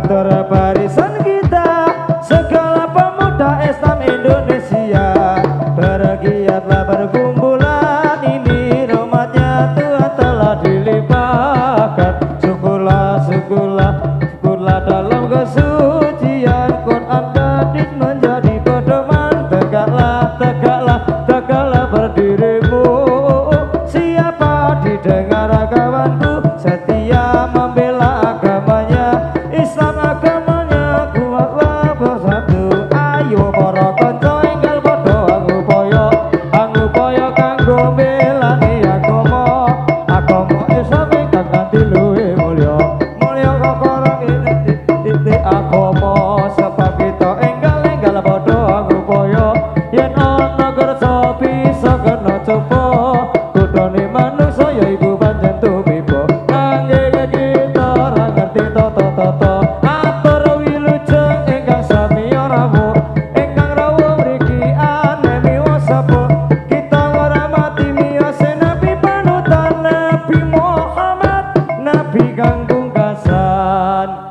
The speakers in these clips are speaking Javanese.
atur barisan kita segala pemuda Islam Indonesia bergiatlah berkumpulan ini rahmatnya Tuhan telah dilimpahkan syukurlah dalam kesucian Quran hadis menjadi pedoman tegaklah berdirimu siapa didengar kawanku setia membela agamanya Islam agamanya kuatlah bersatu ayo para kanca enggal padha angupaya kanggo belani agama Islam ingkang kanthi luwih mulya kok titik agama sebab kita enggal padha angupaya yen ana kersa bisa kena coba kudune manungsa ya iku pancen tumiba nanging kita ora ngerti tata atur wilujeng ingkang sami rawuh ingkang rawuh mriki anemi wasapa kita ngormati miyose nabi panutan Nabi Muhammad nabi kang pungkasan.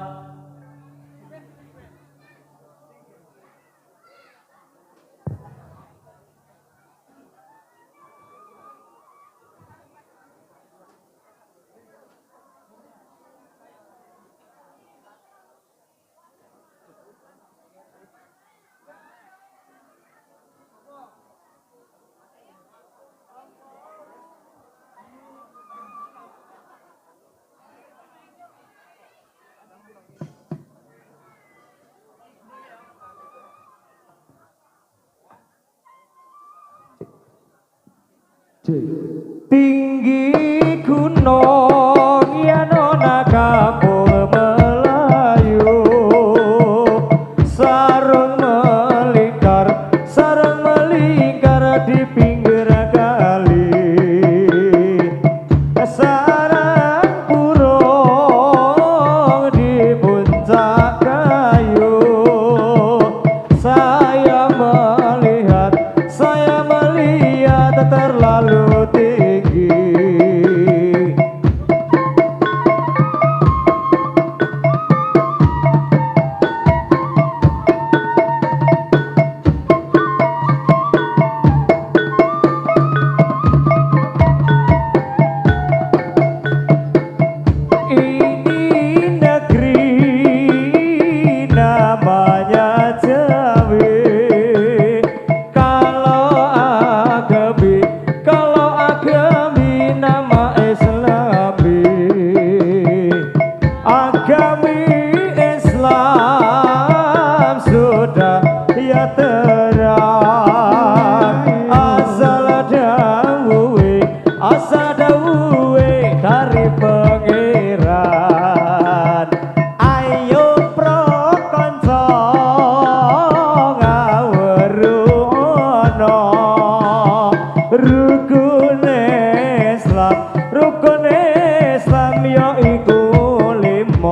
Tinggi gunung yen ana kampung Melayu sarung melingkar di pinggir kali sarang burung di puncak kayu saya melihat terlalu tinggi. Ini negeri namanya Jawa. Kalau agami nama Islami agami Islam sudah ya terang asal dawuhe dari pangeran ayo pro kanca ngawruana rukun Islam ya iku 5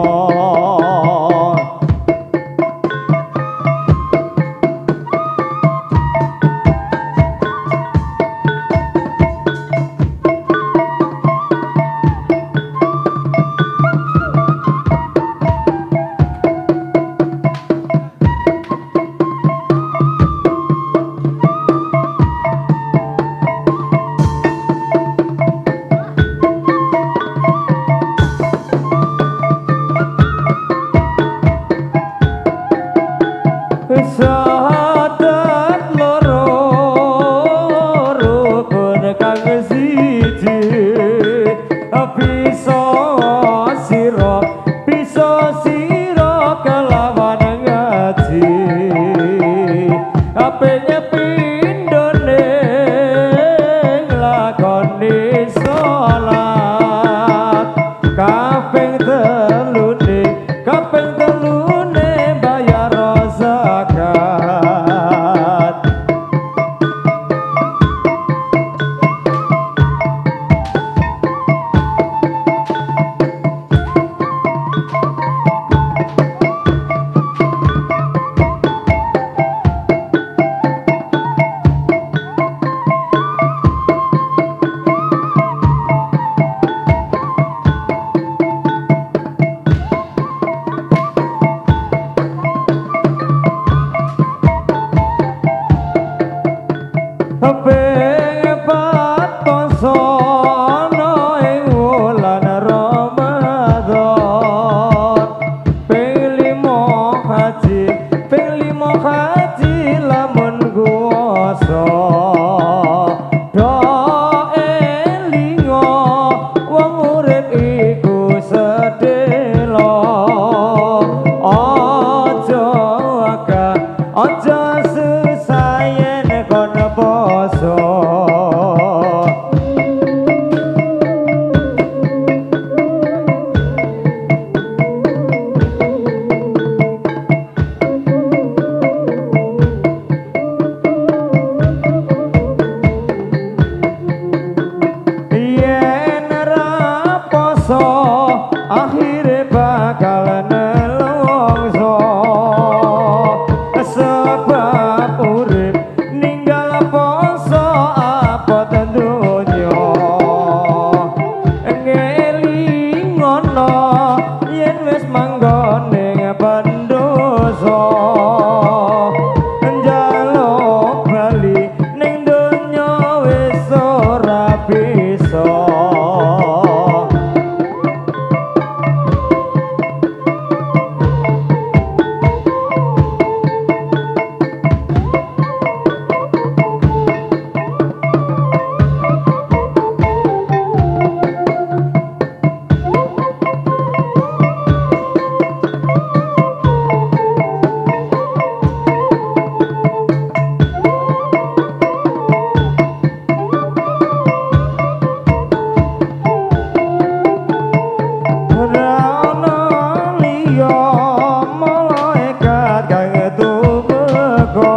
malaikat kang tumeka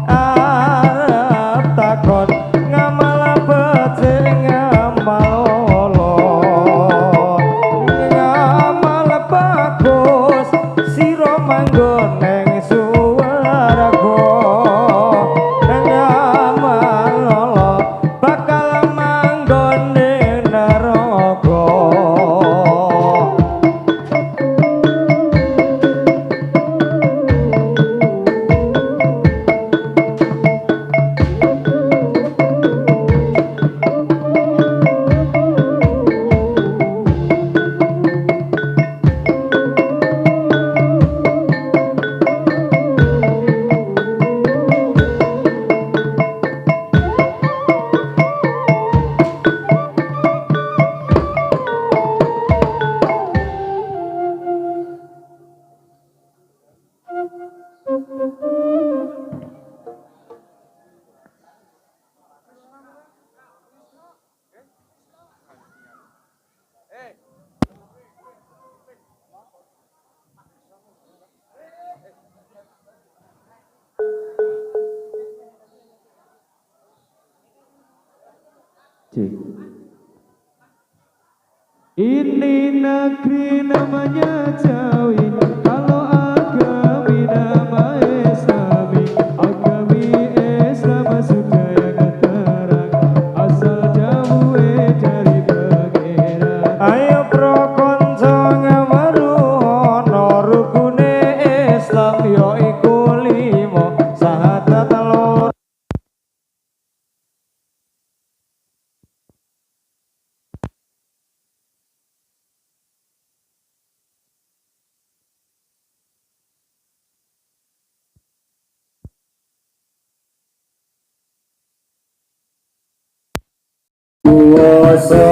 arep takon ngamal becik ngamal ngamal bagus sira manggon neng suwarga ngamal bakal manggon ning neraka. Ini negeri namanya Jawi, kalau agami nama Islami, agami Islam sudah yang terang, asal jauh dari pengiran. Ayo pro konco ngamaruhono rukune Islam yaiku limo sahadat loro. Puasa